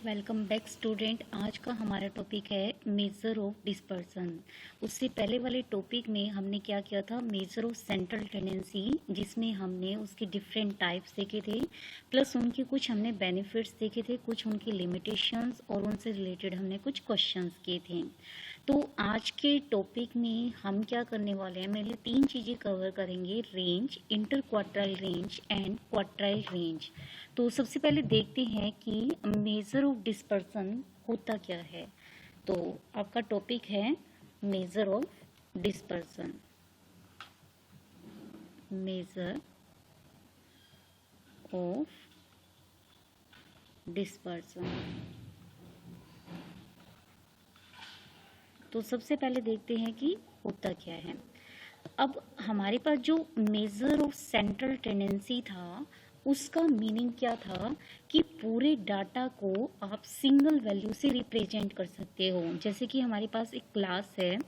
Welcome back student. आज का हमारा टॉपिक है मेजर ऑफ डिस्पर्सन। उससे पहले वाले टॉपिक में हमने क्या किया था, मेजर ऑफ सेंट्रल टेंडेंसी, जिसमें हमने उसके डिफरेंट टाइप्स देखे थे, प्लस उनके कुछ हमने बेनिफिट्स देखे थे, कुछ उनकी लिमिटेशंस और उनसे रिलेटेड हमने कुछ क्वेश्चंस किए थे। तो आज के टॉपिक में हम क्या करने वाले हैं, मेरे 3 चीज़ें कवर करेंगे, range, inter quartile range and quartile range. तो सबसे पहले देखते हैं कि मेजर ऑफ डिस्पर्सन होता क्या है। तो आपका टॉपिक है measure of dispersion. Measure of dispersion. तो सबसे पहले देखते हैं कि होता क्या है। अब हमारे पास जो मेजर ऑफ सेंट्रल टेंडेंसी था, उसका मीनिंग क्या था कि पूरे डाटा को आप सिंगल वैल्यू से रिप्रेजेंट कर सकते हो। जैसे कि हमारे पास एक क्लास है,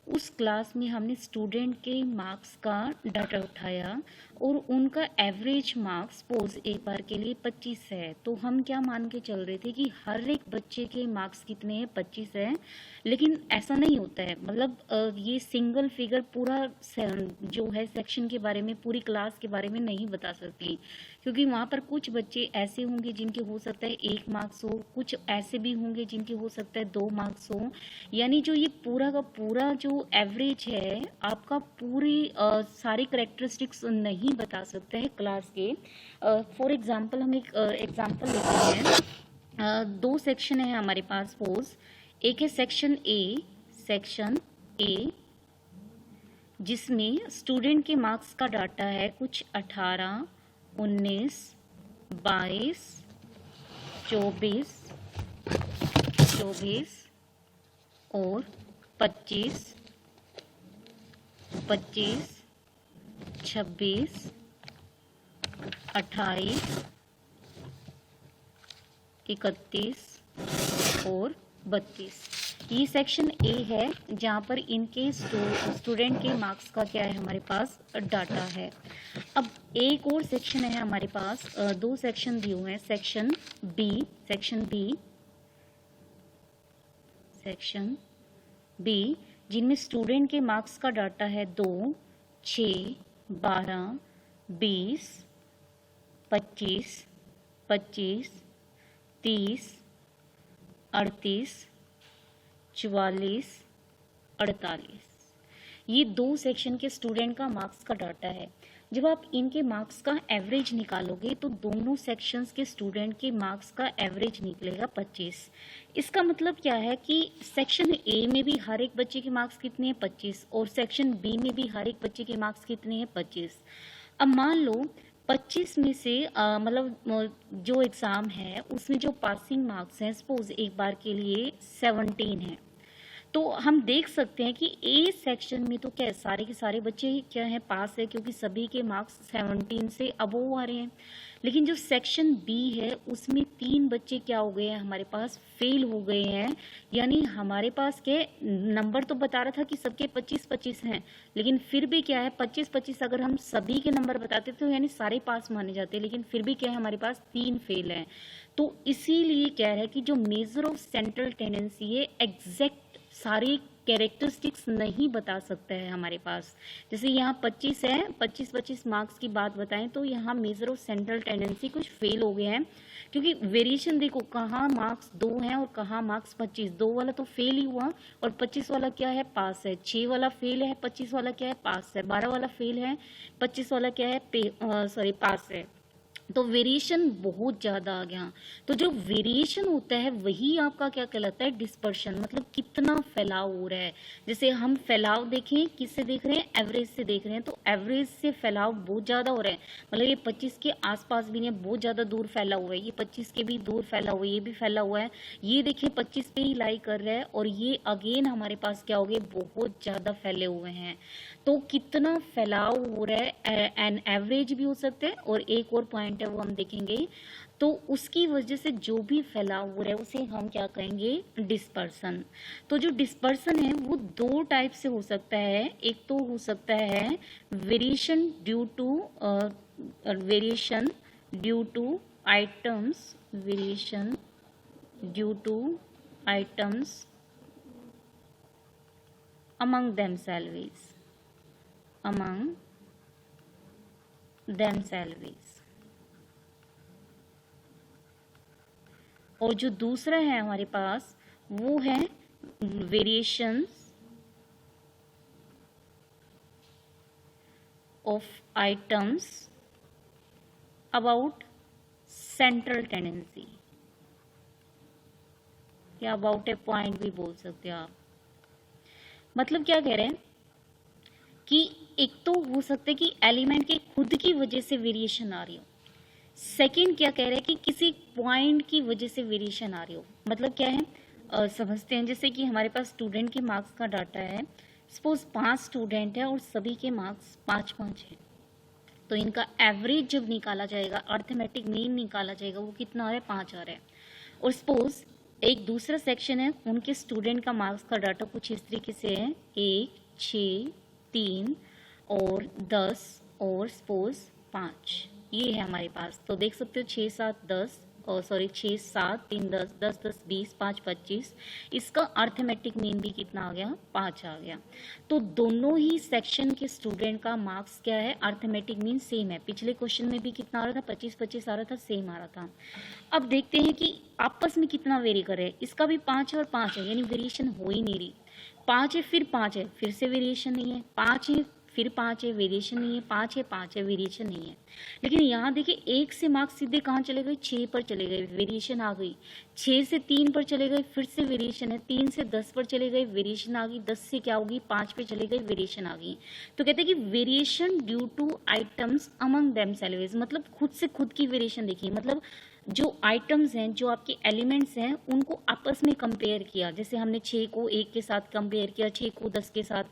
उस क्लास में हमने स्टूडेंट के मार्क्स का डाटा उठाया और उनका एवरेज मार्क्स सपोज एक बार के लिए 25 है। तो हम क्या मान के चल रहे थे कि हर एक बच्चे के मार्क्स कितने हैं, 25 है। लेकिन ऐसा नहीं होता है, मतलब ये सिंगल फिगर पूरा जो है सेक्शन के बारे में, पूरी क्लास के बारे में नहीं बता सकती, क्योंकि वहाँ पर कुछ बच्चे ऐसे होंगे जिनके हो सकता है 1 मार्क्स हो, कुछ ऐसे भी होंगे जिनके हो सकता है 2 मार्क्स हो। यानी जो ये पूरा का पूरा जो एवरेज है आपका पूरी सारी करेक्टरिस्टिक्स नहीं बता सकते हैं क्लास के। फॉर एग्जांपल हम एक एग्जांपल लेते हैं। 2 सेक्शन है हमारे पास, सपोज एक है सेक्शन ए, जिसमें स्टूडेंट के मार्क्स का डाटा है कुछ 18, 19, 22, 24 और 25, 26, 28, 31 और 32। ये सेक्शन ए है जहाँ पर इनके स्टूडेंट के मार्क्स का क्या है हमारे पास डाटा है। अब एक और सेक्शन है हमारे पास, 2 सेक्शन दिए हुए हैं, सेक्शन बी, जिनमें स्टूडेंट के मार्क्स का डाटा है 2, 6, 12, 20, 25, 30, 38, 44, 48। ये 2 सेक्शन के स्टूडेंट का मार्क्स का डाटा है। जब आप इनके मार्क्स का एवरेज निकालोगे तो दोनों सेक्शंस के स्टूडेंट के मार्क्स का एवरेज निकलेगा 25। इसका मतलब क्या है कि सेक्शन ए में भी हर एक बच्चे के मार्क्स कितने हैं, 25, और सेक्शन बी में भी हर एक बच्चे के मार्क्स कितने हैं, 25। अब मान लो 25 में से मतलब जो एग्ज़ाम है उसमें जो पासिंग मार्क्स हैं सपोज एक बार के लिए 17 है। तो हम देख सकते हैं कि ए सेक्शन में तो क्या है, सारे के सारे बच्चे क्या है, पास है, क्योंकि सभी के मार्क्स 17 से अबोव आ रहे हैं। लेकिन जो सेक्शन बी है उसमें 3 बच्चे क्या हो गए हैं, हमारे पास फेल हो गए हैं। यानी हमारे पास के नंबर तो बता रहा था कि सबके 25-25 हैं, लेकिन फिर भी क्या है, 25-25 अगर हम सभी के नंबर बताते तो यानी सारे पास माने जाते, लेकिन फिर भी क्या है, हमारे पास 3 फेल हैं। तो इसीलिए कह रहा है कि जो मेजर ऑफ सेंट्रल टेंडेंसी है एग्जैक्ट सारी कैरेक्टरिस्टिक्स नहीं बता सकता है हमारे पास। जैसे यहाँ 25 है, 25-25 मार्क्स की बात बताएं तो यहाँ मेजर ऑफ सेंट्रल टेंडेंसी कुछ फेल हो गए हैं, क्योंकि वेरिएशन देखो, कहाँ मार्क्स 2 हैं और कहाँ मार्क्स 25। 2 वाला तो फेल ही हुआ और 25 वाला क्या है, पास है। 6 वाला फेल है, 25 वाला क्या है, पास है। 12 वाला फेल है, 25 वाला क्या है, पास है। तो वेरिएशन बहुत ज़्यादा आ गया। तो जो वेरिएशन होता है वही आपका क्या कहलाता है, डिस्पर्शन, मतलब कितना फैलाव हो रहा है। जैसे हम फैलाव देखें, किससे देख रहे हैं, एवरेज से देख रहे हैं, तो एवरेज से फैलाव बहुत ज़्यादा हो रहा है। मतलब ये 25 के आसपास भी नहीं, बहुत ज़्यादा दूर फैला हुआ है, ये 25 के भी दूर फैला हुआ है, ये भी फैला हुआ है, ये देखिए 25 पे ही लाई कर रहा है, और ये अगेन हमारे पास क्या हो गए, बहुत ज़्यादा फैले हुए हैं। तो कितना फैलाव हो रहा है, एन एवरेज भी हो सकता है, और एक और पॉइंट है वो हम देखेंगे। तो उसकी वजह से जो भी फैलाव हो रहा है उसे हम क्या कहेंगे, डिस्पर्सन। तो जो डिस्पर्सन है वो 2 टाइप से हो सकता है। एक तो हो सकता है variation due to items, variation due to items among themselves और जो दूसरा है हमारे पास वो है variations of items about central tendency, या अबाउट ए पॉइंट भी बोल सकते हो आप। मतलब क्या कह रहे हैं कि एक तो हो सकता है कि एलिमेंट के खुद की वजह से वेरिएशन आ रही हो, सेकंड क्या कह रहे हैं कि किसी पॉइंट की वजह से वेरिएशन आ रही हो। मतलब क्या है, समझते हैं। जैसे कि हमारे पास स्टूडेंट के मार्क्स का डाटा है, सपोज 5 स्टूडेंट है और सभी के मार्क्स 5-5 हैं, तो इनका एवरेज जब निकाला जाएगा, अर्थमेटिक मीन निकाला जाएगा, वो कितना आ रहा है, 5 आ रहा है। और सपोज एक दूसरा सेक्शन है, उनके स्टूडेंट का मार्क्स का डाटा कुछ इस तरीके से है, 1, 6, 3 और 10 और सपोज 5, ये है हमारे पास। तो देख सकते हो 6, 7, 10 और 6, 7, 3, 10, 10, 10, 20, 5, 25, इसका अर्थमेटिक मीन भी कितना आ गया, 5 आ गया। तो दोनों ही सेक्शन के स्टूडेंट का मार्क्स क्या है, अर्थमेटिक मीन सेम है। पिछले क्वेश्चन में भी कितना आ रहा था, 25-25 आ रहा था, सेम आ रहा था। अब देखते हैं कि आपस में कितना वेरी कर रहे हैं। इसका भी 5 है और 5 है, यानी वेरिएशन हो ही नहीं रही। 5 है फिर 5 है, फिर से वेरिएशन नहीं है। 5 है फिर 5 है, वेरिएशन नहीं है। 5 है 5 है, वेरिएशन नहीं है। लेकिन यहाँ देखिए 1 से मार्क्स सीधे कहाँ चले गए, 6 पर चले गए, वेरिएशन आ गई। 6 से 3 पर चले गए, फिर से वेरिएशन है। 3 से 10 पर चले गए, वेरिएशन आ गई। 10 से क्या होगी, 5 पे चले गए, वेरिएशन आ गई। तो कहते हैं कि variation due to items among themselves, मतलब खुद से खुद की वेरिएशन देखिए। मतलब जो आइटम्स हैं, जो आपके एलिमेंट्स हैं, उनको आपस में कंपेयर किया। जैसे हमने 6 को 1 के साथ कंपेयर किया, 6 को 10 के साथ।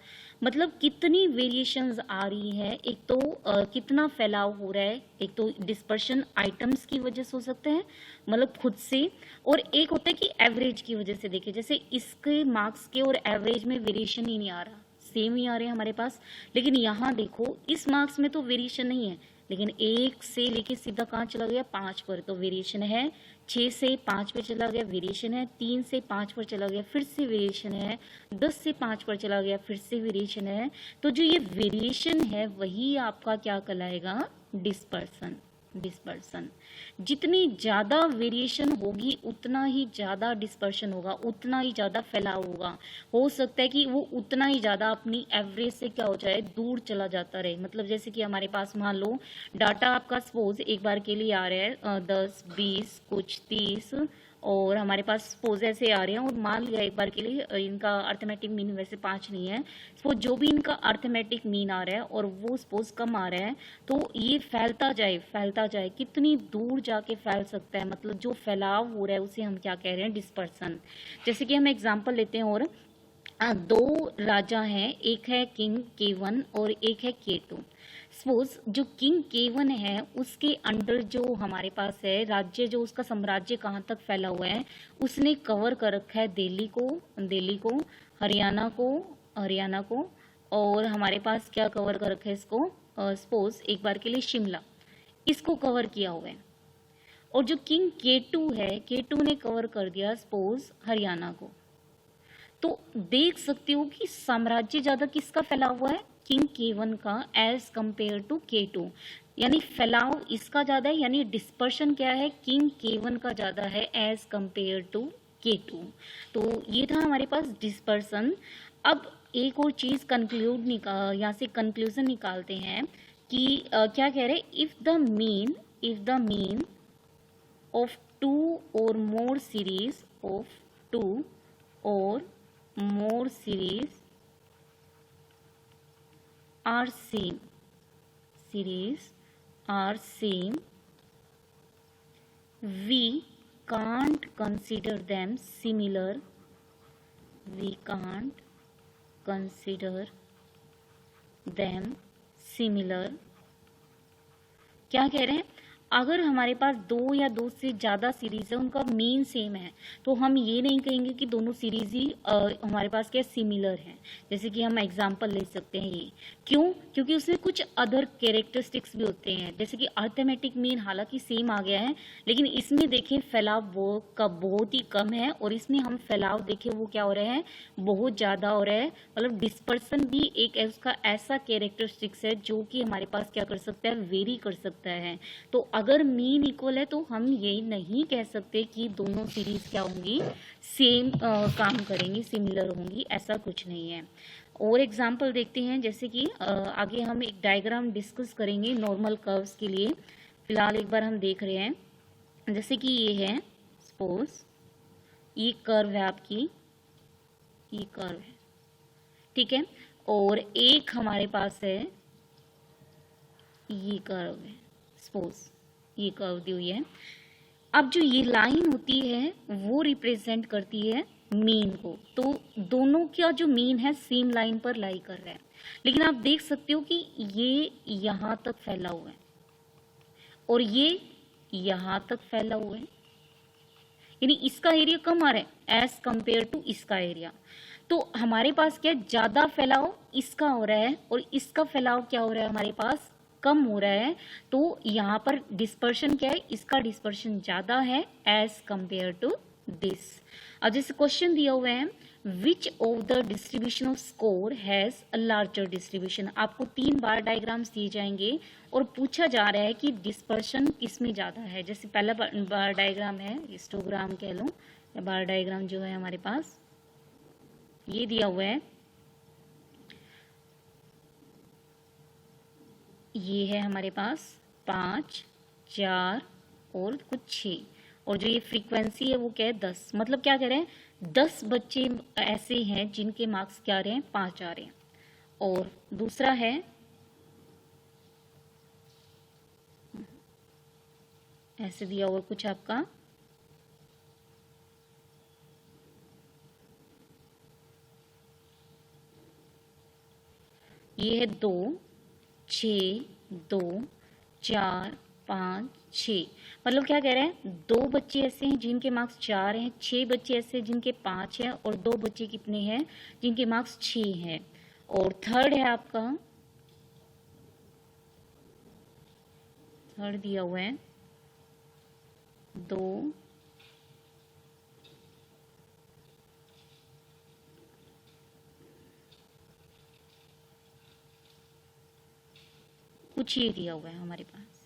मतलब कितनी वेरिएशंस आ रही है। एक तो कितना फैलाव हो रहा है, एक तो डिस्पर्शन आइटम्स की वजह से हो सकता है, मतलब खुद से, और एक होता है कि एवरेज की वजह से। देखिए जैसे इसके मार्क्स के और एवरेज में वेरिएशन ही नहीं आ रहा, सेम ही आ रहे हैं हमारे पास। लेकिन यहाँ देखो इस मार्क्स में तो वेरिएशन नहीं है, लेकिन 1 से लेके सीधा कहाँ चला गया, 5 पर, तो वेरिएशन है। 6 से 5 पर चला गया, वेरिएशन है। 3 से 5 पर चला गया, फिर से वेरिएशन है। 10 से 5 पर चला गया, फिर से वेरिएशन है। तो जो ये वेरिएशन है वही आपका क्या कहलाएगा, डिस्पर्सन। डिस्पर्सन, जितनी ज़्यादा वेरिएशन होगी उतना ही ज़्यादा डिस्पर्शन होगा, उतना ही ज़्यादा फैलाव होगा। हो सकता है कि वो उतना ही ज़्यादा अपनी एवरेज से क्या हो जाए, दूर चला जाता रहे। मतलब जैसे कि हमारे पास मान लो डाटा आपका सपोज एक बार के लिए आ रहा है 10, 20, कुछ 30, और हमारे पास सपोज ऐसे आ रहे हैं, और मान लिया एक बार के लिए इनका अर्थमेटिक मीन वैसे 5 नहीं है, सपोज जो भी इनका अर्थमेटिक मीन आ रहा है और वो सपोज कम आ रहा है, तो ये फैलता जाए, कितनी दूर जाके फैल सकता है। मतलब जो फैलाव हो रहा है उसे हम क्या कह रहे हैं, डिस्पर्सन। जैसे कि हम एग्जाम्पल लेते हैं, और 2 राजा हैं, एक है किंग K1 और एक है K2। सपोज जो किंग K1 है उसके अंडर जो हमारे पास है राज्य, जो उसका साम्राज्य कहाँ तक फैला हुआ है, उसने कवर कर रखा है दिल्ली को, हरियाणा को, और हमारे पास क्या कवर कर रखा है इसको, सपोज एक बार के लिए शिमला, इसको कवर किया हुआ है। और जो किंग K2 है, K2 ने कवर कर दिया सपोज हरियाणा को। तो देख सकते हो कि साम्राज्य ज्यादा किसका फैला हुआ है, किंग K1 का, एज कंपेयर टू K2, यानी फैलाव इसका ज्यादा है, यानी डिस्पर्शन क्या है, किंग K1 का ज्यादा है एज कंपेयर टू K2। तो ये था हमारे पास डिस्पर्सन। अब एक और चीज यहाँ से कंक्लूजन निकालते हैं कि क्या कह रहे हैं, if the mean of 2 or more series are same, we can't consider them similar, क्या कह रहे हैं, अगर हमारे पास दो या दो से ज़्यादा सीरीज है, उनका मीन सेम है, तो हम ये नहीं कहेंगे कि दोनों सीरीज ही हमारे पास क्या सिमिलर हैं। जैसे कि हम एग्जांपल ले सकते हैं ये, क्यों? क्योंकि उसमें कुछ अदर कैरेक्टरिस्टिक्स भी होते हैं। जैसे कि अर्थमेटिक मीन हालांकि सेम आ गया है, लेकिन इसमें देखें फैलाव वो का बहुत ही कम है, और इसमें हम फैलाव देखें वो क्या हो रहा है, बहुत ज़्यादा हो रहा है। मतलब डिस्पर्सन भी एक उसका ऐसा कैरेक्टरिस्टिक्स है जो कि हमारे पास क्या कर सकता है, वेरी कर सकता है। तो अगर मीन इक्वल है तो हम ये नहीं कह सकते कि दोनों सीरीज क्या होंगी, सेम काम करेंगी, सिमिलर होंगी, ऐसा कुछ नहीं है। और एग्जाम्पल देखते हैं, जैसे कि आगे हम एक डायग्राम डिस्कस करेंगे नॉर्मल कर्व्स के लिए। फिलहाल एक बार हम देख रहे हैं, जैसे कि ये है, सपोज ये कर्व है आपकी, ये कर्व है, ठीक है, और एक हमारे पास है ये कर्व है, सपोज ये कर्व दी हुई है। अब जो ये लाइन होती है वो रिप्रेजेंट करती है मीन को, तो दोनों का जो मीन है सेम लाइन पर लाई कर रहा है। लेकिन आप देख सकते हो कि ये यहां तक फैला हुआ है और ये यहां तक फैला हुआ है, यानी इसका एरिया कम आ रहा है एज कंपेयर टू इसका एरिया। तो हमारे पास क्या ज्यादा फैलाव इसका हो रहा है और इसका फैलाव क्या हो रहा है, हमारे पास कम हो रहा है। तो यहाँ पर डिस्पर्शन क्या है, इसका डिस्पर्शन ज्यादा है एज कंपेयर टू दिस। अब जैसे क्वेश्चन दिया हुआ है, which of the distribution off score has a larger distribution. आपको 3 बार डायग्राम्स दिए जाएंगे और पूछा जा रहा है कि डिस्पर्शन किसमें ज्यादा है। जैसे पहला बार डायग्राम है, हिस्टोग्राम कह लो, या बार डायग्राम जो है हमारे पास ये दिया हुआ है, ये है हमारे पास 5, 4 और कुछ 6, और जो ये फ्रीक्वेंसी है वो क्या है 10। मतलब क्या कह रहे हैं, 10 बच्चे ऐसे हैं जिनके मार्क्स क्या आ रहे हैं, 5 आ रहे हैं। और दूसरा है ऐसे दिया हुआ कुछ आपका, ये है 2, 6, 2, 4, 5, 6। मतलब क्या कह रहे हैं, 2 बच्चे ऐसे हैं जिनके मार्क्स 4 हैं, 6 बच्चे ऐसे हैं जिनके 5 हैं, और 2 बच्चे कितने हैं जिनके मार्क्स 6 हैं। और थर्ड है आपका, थर्ड दिया हुआ है 2, कुछ ये दिया हुआ है हमारे पास,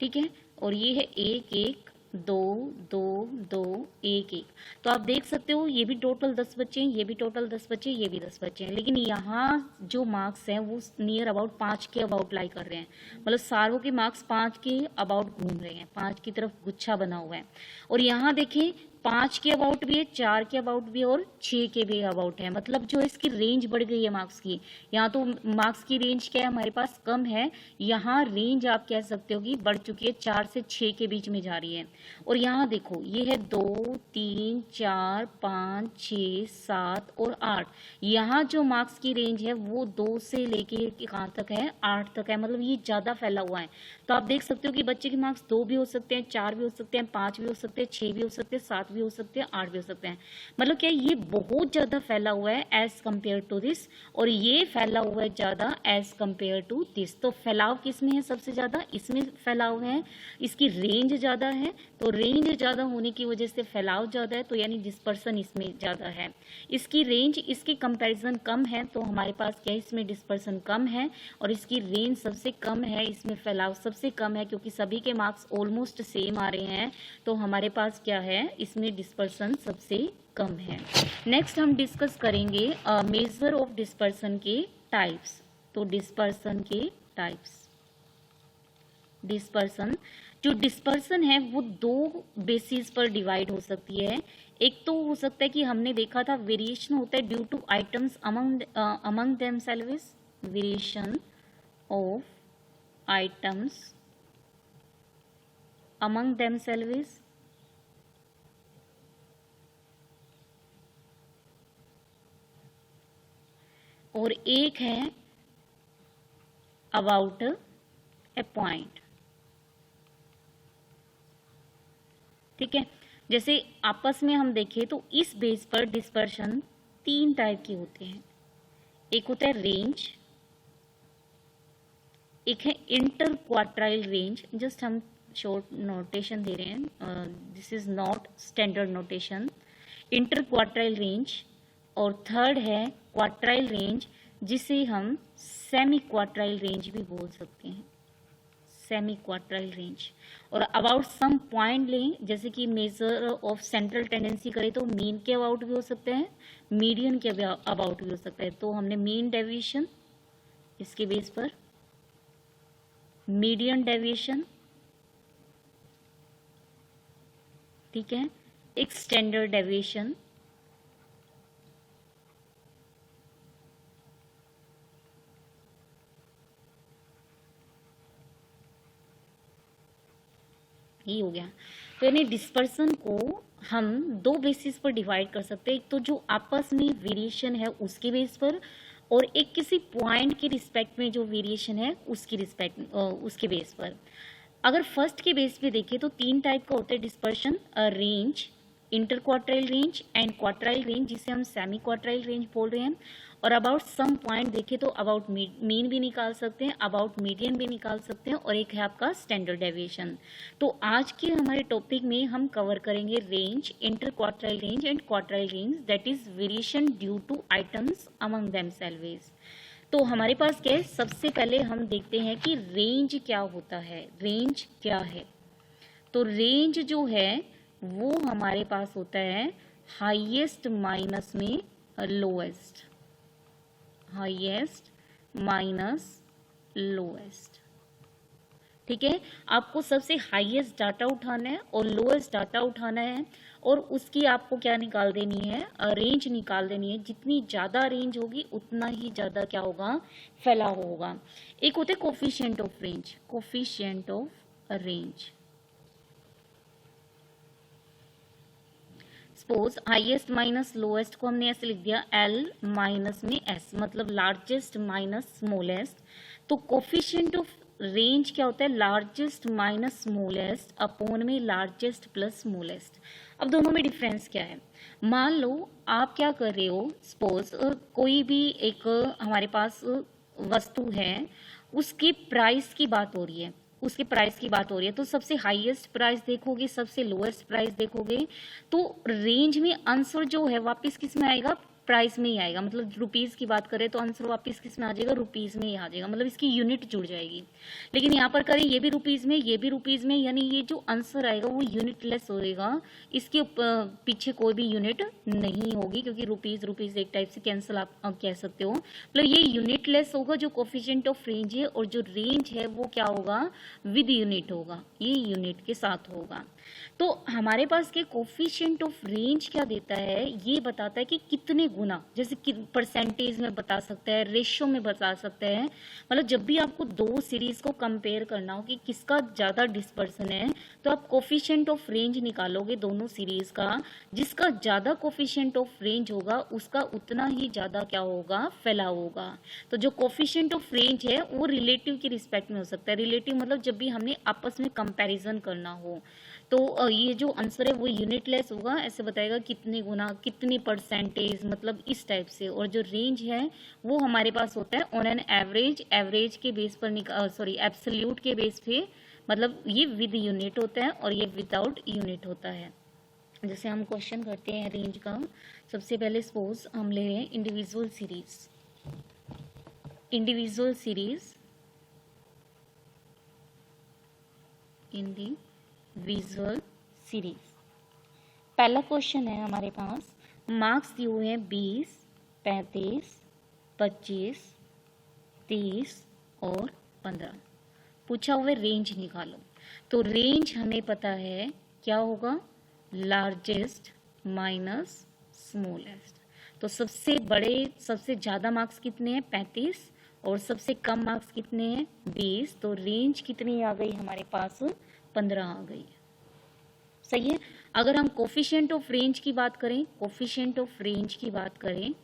ठीक है। और ये है 1, 1, 2, 2, 2, 1, 1। तो आप देख सकते हो ये भी टोटल 10 बच्चे हैं, ये भी टोटल 10 बच्चे, ये भी 10 बच्चे हैं, लेकिन यहाँ जो मार्क्स हैं वो नियर अबाउट 5 के अबाउट लाई कर रहे हैं। मतलब सारों के मार्क्स 5 के अबाउट घूम रहे हैं, 5 की तरफ गुच्छा बना हुआ है। और यहाँ देखिए 5 के अबाउट भी है, 4 के अबाउट भी है और 6 के भी अबाउट है। मतलब जो इसकी रेंज बढ़ गई है मार्क्स की। यहाँ तो मार्क्स की रेंज क्या है हमारे पास, कम है, यहाँ रेंज आप कह सकते हो कि बढ़ चुकी है, 4 से 6 के बीच में जा रही है। और यहाँ देखो ये है 2, 3, 4, 5, 6, 7 और 8। यहाँ जो मार्क्स की रेंज है वो 2 से लेके कहाँ तक है, 8 तक है। मतलब ये ज्यादा फैला हुआ है। तो आप देख सकते हो कि बच्चे के मार्क्स 2 भी हो सकते हैं, 4 भी हो सकते हैं, 5 भी हो सकते हैं, 6 भी हो सकते हैं, 7 भी हो सकते हैं, 8 भी हो सकते हैं। मतलब क्या ये बहुत ज्यादा फैला हुआ है एज कंपेयर टू दिस, और ये फैला हुआ है ज्यादा एज कंपेयर टू दिस। तो फैलाव किस में है सबसे ज्यादा, इसमें फैलाव है, इसकी रेंज ज्यादा है। तो रेंज ज्यादा होने की वजह से फैलाव ज्यादा है, तो यानी डिस्पर्सन इसमें ज्यादा है। इसकी रेंज इसके कंपैरिजन कम है, तो हमारे पास क्या है, इसमें डिस्पर्सन कम है। और इसकी रेंज सबसे कम है, इसमें फैलाव सबसे कम है, क्योंकि सभी के मार्क्स ऑलमोस्ट सेम आ रहे हैं। तो हमारे पास क्या है, इसमें डिस्पर्सन सबसे कम है। नेक्स्ट हम डिस्कस करेंगे मेजर ऑफ डिस्पर्सन के टाइप्स। तो डिस्पर्सन के टाइप्स, डिस्पर्सन जो डिस्पर्सन है वो 2 बेसिस पर डिवाइड हो सकती है। एक तो हो सकता है कि हमने देखा था वेरिएशन होता है due to items among themselves, variation of items among themselves. और एक है अबाउट ए पॉइंट। ठीक है। जैसे आपस में हम देखें तो इस बेस पर डिस्पर्शन 3 टाइप के होते हैं। एक होता है रेंज, एक है इंटर क्वार्टाइल रेंज, जस्ट हम शॉर्ट नोटेशन दे रहे हैं, this is not standard notation, inter quartile range. और थर्ड है क्वार्टाइल रेंज, जिसे हम सेमी क्वार्टाइल रेंज भी बोल सकते हैं, सेमी क्वार्टाइल रेंज। और अबाउट सम पॉइंट लें, जैसे कि मेजर ऑफ सेंट्रल टेंडेंसी करें तो मीन के अबाउट भी हो सकते हैं, मीडियन के अबाउट भी हो सकता है। तो हमने मीन डेविएशन, इसके बेस पर मीडियन डेविएशन, ठीक है, एक स्टैंडर्ड डेविएशन, ये हो गया। तो यानी डिस्पर्सन को हम 2 बेसिस पर डिवाइड कर सकते हैं, एक तो जो आपस में वेरिएशन है उसके बेस पर, और एक किसी पॉइंट के रिस्पेक्ट में जो वेरिएशन है उसकी रिस्पेक्ट उसके बेस पर। अगर फर्स्ट के बेस पे देखें तो 3 टाइप का होता है dispersion, range, inter quartile range and quartile range, जिसे हम सेमी क्वार्टाइल रेंज बोल रहे हैं। और अबाउट सम पॉइंट देखें तो अबाउट मीन भी निकाल सकते हैं, अबाउट मीडियन भी निकाल सकते हैं, और एक है आपका स्टैंडर्ड डेविएशन। तो आज के हमारे टॉपिक में हम कवर करेंगे range, inter quartile range and quartile range, that is variation due to items among themselves. तो हमारे पास क्या है, सबसे पहले हम देखते हैं कि रेंज क्या होता है, रेंज क्या है। तो रेंज जो है वो हमारे पास होता है हाईएस्ट माइनस में लोएस्ट, हाईएस्ट माइनस लोएस्ट, ठीक है। आपको सबसे हाईएस्ट डाटा उठाना है और लोएस्ट डाटा उठाना है, और उसकी आपको क्या निकाल देनी है, रेंज निकाल देनी है। जितनी ज़्यादा रेंज होगी उतना ही ज़्यादा क्या होगा, फैलाव होगा। एक होते हैं coefficient of range, coefficient of range. Suppose highest minus lowest को हमने ऐसे लिख दिया एल माइनस में एस, मतलब लार्जेस्ट माइनस स्मॉलेस्ट। तो कोफिशिएंट ऑफ रेंज क्या होता है, लार्जेस्ट माइनस स्मॉलेस्ट अपॉन में लार्जेस्ट प्लस स्मॉलेस्ट। अब दोनों में डिफरेंस क्या है, मान लो आप क्या कर रहे हो, सपोज कोई भी एक हमारे पास वस्तु है, उसकी प्राइस की बात हो रही है, उसके प्राइस की बात हो रही है, तो सबसे हाईएस्ट प्राइस देखोगे, सबसे लोएस्ट प्राइस देखोगे, तो रेंज में आंसर जो है वापस किस में आएगा, प्राइस में ही आएगा। मतलब रुपीस की बात करें तो आंसर वापस किस में आ जाएगा, रुपीस में ही आ जाएगा, मतलब इसकी यूनिट जुड़ जाएगी। लेकिन यहाँ पर करें ये भी रुपीस में, ये भी रुपीस में, यानी ये जो आंसर आएगा वो यूनिटलेस होएगा, इसके पीछे कोई भी यूनिट नहीं होगी, क्योंकि रुपीस रुपीस एक टाइप से कैंसिल आप कह सकते हो। मतलब ये यूनिटलेस होगा जो कोफिशिएंट ऑफ रेंज है, और जो रेंज है वो क्या होगा, विद यूनिट होगा, ये यूनिट के साथ होगा। तो हमारे पास के कोफिशिएंट ऑफ रेंज क्या देता है, ये बताता है कि कितने गुना, जैसे कि परसेंटेज में बता सकता है, रेशियो में बता सकता है। मतलब जब भी आपको 2 सीरीज को कंपेयर करना हो कि किसका ज़्यादा डिस्पर्सन है, तो आप कोफिशिएंट ऑफ रेंज निकालोगे दोनों सीरीज का, जिसका ज़्यादा कोफिशिएंट ऑफ रेंज होगा उसका उतना ही ज़्यादा क्या होगा, फैलाव होगा। तो जो कोफिशिएंट ऑफ रेंज है वो रिलेटिव की रिस्पेक्ट में हो सकता है, रिलेटिव मतलब जब भी हमने आपस में कंपेरिजन करना हो, तो ये जो आंसर है वो यूनिटलेस होगा, ऐसे बताएगा कितने गुना, कितनी परसेंटेज, मतलब इस टाइप से। और जो रेंज है वो हमारे पास होता है ऑन एन एवरेज, एवरेज के बेस पर सॉरी एब्सोल्यूट के बेस पे, मतलब ये विद यूनिट होता है और ये विदाउट यूनिट होता है। जैसे हम क्वेश्चन करते हैं रेंज का, सबसे पहले सपोज हम ले रहे हैं individual series, individual series, individual series. पहला क्वेश्चन है हमारे पास, मार्क्स दिए हुए हैं 20, 35, 25, 30 और 15। पूछा हुआ है रेंज निकालो। तो रेंज हमें पता है क्या होगा, लार्जेस्ट माइनस स्मॉलेस्ट। तो सबसे बड़े, सबसे ज़्यादा मार्क्स कितने हैं, 35, और सबसे कम मार्क्स कितने हैं, 20। तो रेंज कितनी आ गई हमारे पास, 15 आ गई। सही है। अगर हम कोफिशिएंट ऑफ रेंज की बात करें, कोफिशिएंट ऑफ रेंज की बात करें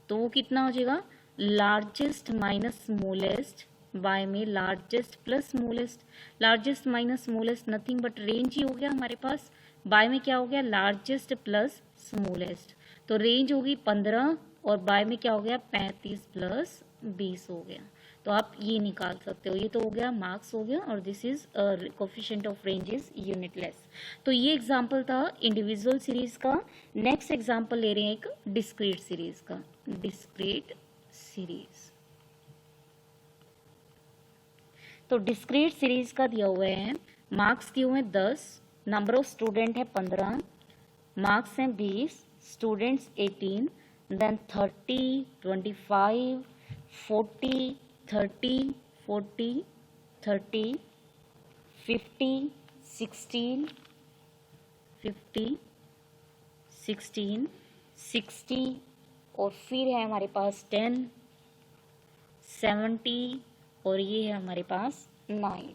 तो वो कितना हो जाएगा, लार्जेस्ट माइनस स्मॉलेस्ट बाय में largest plus smallest, largest minus smallest nothing but range ही हो गया हमारे पास। बाय में क्या हो गया, लार्जेस्ट प्लस स्मॉलेस्ट, तो रेंज होगी 15 और बाय में क्या हो गया 35 प्लस 20 हो गया। तो आप ये निकाल सकते हो, ये तो हो गया मार्क्स हो गया, और this is coefficient of range is unitless. तो ये एग्जांपल था इंडिविजुअल सीरीज का। नेक्स्ट एग्जांपल ले रहे हैं एक डिस्क्रीट सीरीज का, डिस्क्रीट सीरीज। तो डिस्क्रीट सीरीज का दिया हुआ है, मार्क्स दिए हुए हैं 10, नंबर ऑफ स्टूडेंट है 15, मार्क्स हैं 20, स्टूडेंट्स 18, देन 30, 25, 40, 30, 40, 30, 50, 16, 50, 16, 60, और फिर है हमारे पास 10, 70, और ये है हमारे पास 9।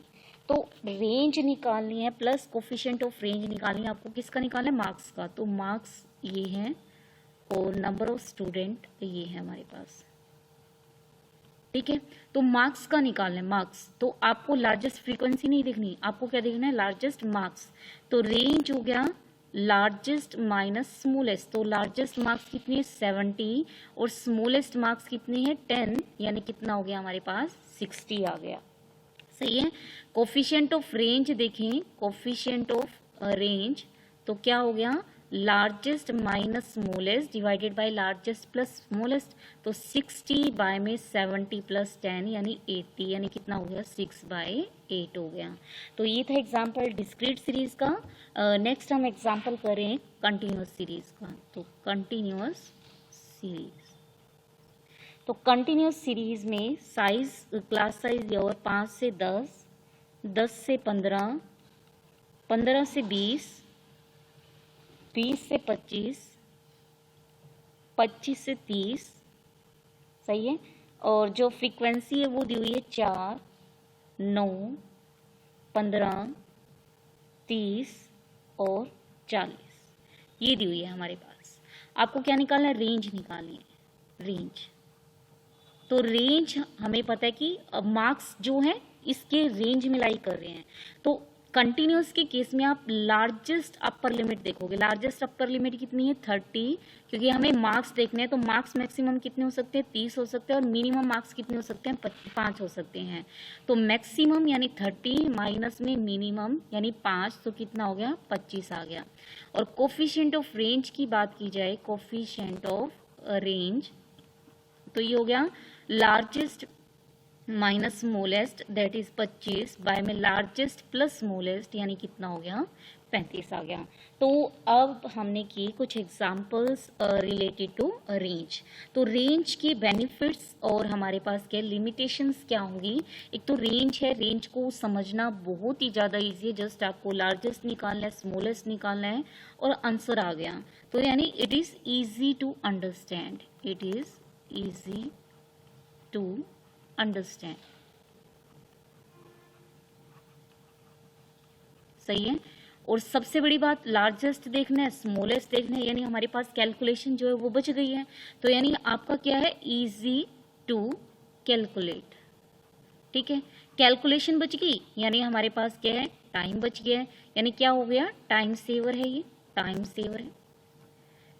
तो रेंज निकालनी है प्लस कोफिशिएंट ऑफ रेंज निकालनी है आपको। किसका निकालना है, मार्क्स का। तो मार्क्स ये हैं और नंबर ऑफ स्टूडेंट ये है हमारे पास, ठीक है। तो मार्क्स का निकालना है, मार्क्स। तो आपको लार्जेस्ट फ्रीक्वेंसी नहीं देखनी, आपको क्या देखना है, लार्जेस्ट मार्क्स। तो रेंज हो गया लार्जेस्ट माइनस स्मॉलेस्ट, तो लार्जेस्ट मार्क्स कितनी है 70 और स्मॉलेस्ट मार्क्स कितनी है 10, यानी कितना हो गया हमारे पास 60 आ गया, सही है। कोफिशिएंट ऑफ रेंज देखें, कोफिशिएंट ऑफ रेंज तो क्या हो गया, largest minus smallest divided by largest plus smallest, तो 60 बाय में 70 प्लस 10 यानी 80, यानी कितना हो गया 6/8 हो गया। तो ये था एग्जांपल डिस्क्रीट सीरीज का। नेक्स्ट हम एग्जांपल करें कंटिन्यूअस सीरीज का। तो कंटिन्यूअस सीरीज, तो कंटिन्यूअस सीरीज में साइज, क्लास साइज दिया हुआ 5 से 10, 10 से 15, 15 से 20, 20 से 25, 25 से 30, सही है। और जो फ्रीक्वेंसी है वो दी हुई है 4, 9, 15, 30 और 40, ये दी हुई है हमारे पास। आपको क्या निकालना है, रेंज निकालनी है, रेंज। तो रेंज हमें पता है कि मार्क्स जो है इसके रेंज में लाई कर रहे हैं। तो कंटिन्यूअस के केस में आप लार्जेस्ट अपर लिमिट देखोगे, लार्जेस्ट अपर लिमिट कितनी है 30, क्योंकि हमें मार्क्स देखने हैं। तो मार्क्स मैक्सिमम कितने हो सकते हैं 30 हो सकते हैं, और मिनिमम मार्क्स कितने हो सकते हैं 5 हो सकते हैं। तो मैक्सिमम यानी 30 माइनस में मिनिमम यानी 5, तो कितना हो गया 25 आ गया। और कोफिशिएंट ऑफ रेंज की बात की जाए, कोफिशिएंट ऑफ रेंज, तो ये हो गया largest minus smallest that is 25 by में लार्जेस्ट प्लस स्मॉलेस्ट यानी कितना हो गया 35 आ गया। तो अब हमने की कुछ एग्जांपल्स रिलेटेड टू रेंज। तो रेंज के बेनिफिट्स और हमारे पास क्या लिमिटेशंस क्या होंगी। एक तो रेंज है, रेंज को समझना बहुत ही ज़्यादा ईजी है, जस्ट आपको लार्जेस्ट निकालना है, स्मॉलेस्ट निकालना है और आंसर आ गया। तो यानी it is easy to understand, it is easy to understand, सही है। और सबसे बड़ी बात लार्जेस्ट देखना है, स्मॉलेस्ट देखना है, यानी हमारे पास कैलकुलेशन जो है वो बच गई है। तो यानी आपका क्या है, इजी टू कैलकुलेट, ठीक है। कैलकुलेशन बच गई यानी हमारे पास क्या है, टाइम बच गया है, यानी क्या हो गया, टाइम सेवर है, ये टाइम सेवर है।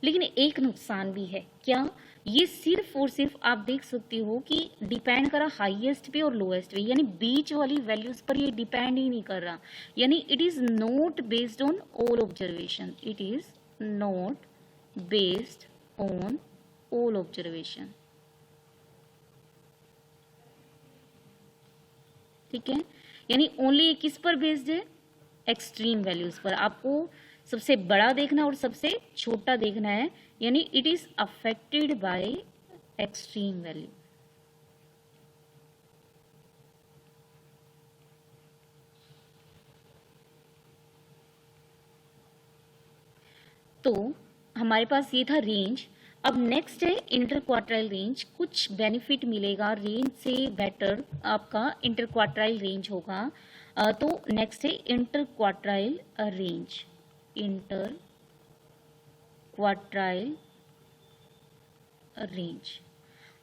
लेकिन एक नुकसान भी है, क्या, ये सिर्फ और सिर्फ आप देख सकते हो कि डिपेंड कर रहा हाईएस्ट पे और लोएस्ट पे, यानी बीच वाली वैल्यूज पर ये डिपेंड ही नहीं कर रहा। यानी it is not based on all observation, it is not based on all observation, ठीक है। यानी ओनली किस पर बेस्ड है, एक्सट्रीम वैल्यूज पर। आपको सबसे बड़ा देखना और सबसे छोटा देखना है, यानी it is affected by extreme value. तो हमारे पास ये था रेंज। अब नेक्स्ट है इंटर क्वार्टाइल रेंज। कुछ बेनिफिट मिलेगा, रेंज से बेटर आपका इंटर क्वार्टाइल रेंज होगा। तो नेक्स्ट है inter quartile range, inter quartile range.